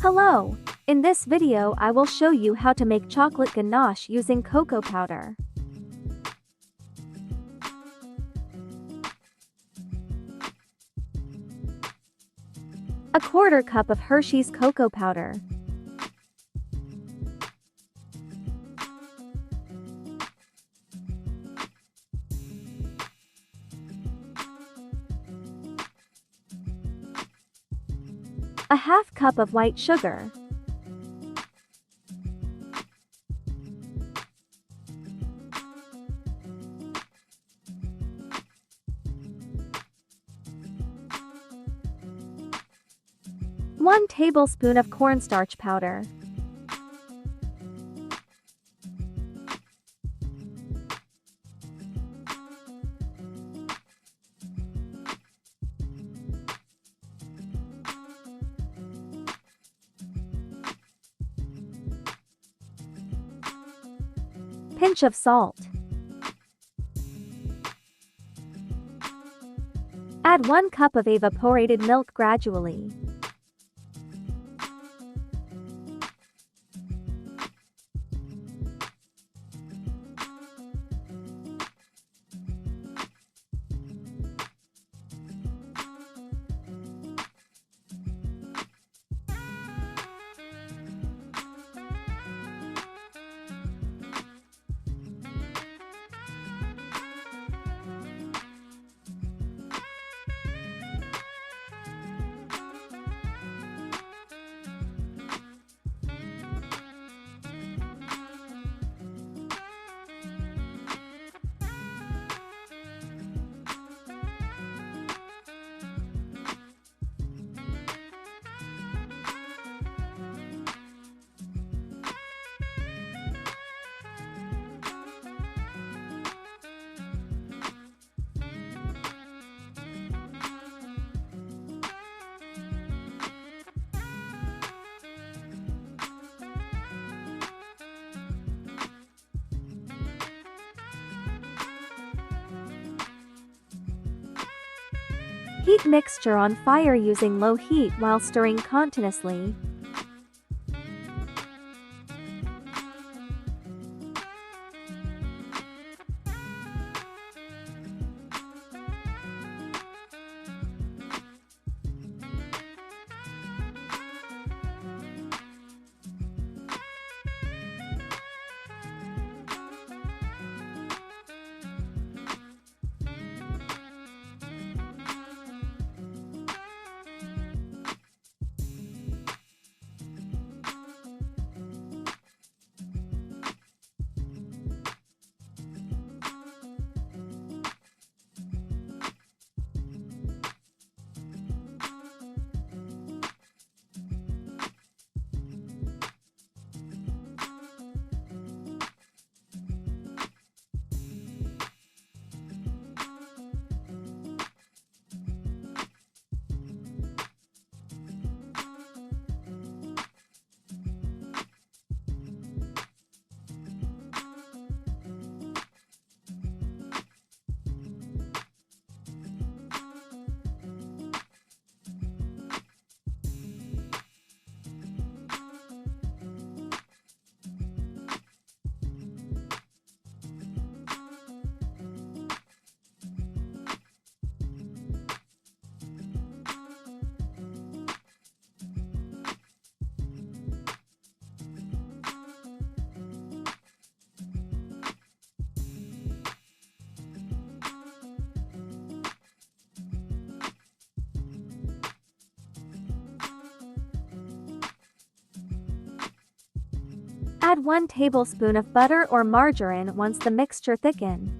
Hello! In this video I will show you how to make chocolate ganache using cocoa powder. A quarter cup of Hershey's cocoa powder. A half cup of white sugar. One tablespoon of cornstarch powder. Pinch of salt. Add 1 cup of evaporated milk gradually. Heat mixture on fire using low heat while stirring continuously. Add 1 tablespoon of butter or margarine once the mixture thickens.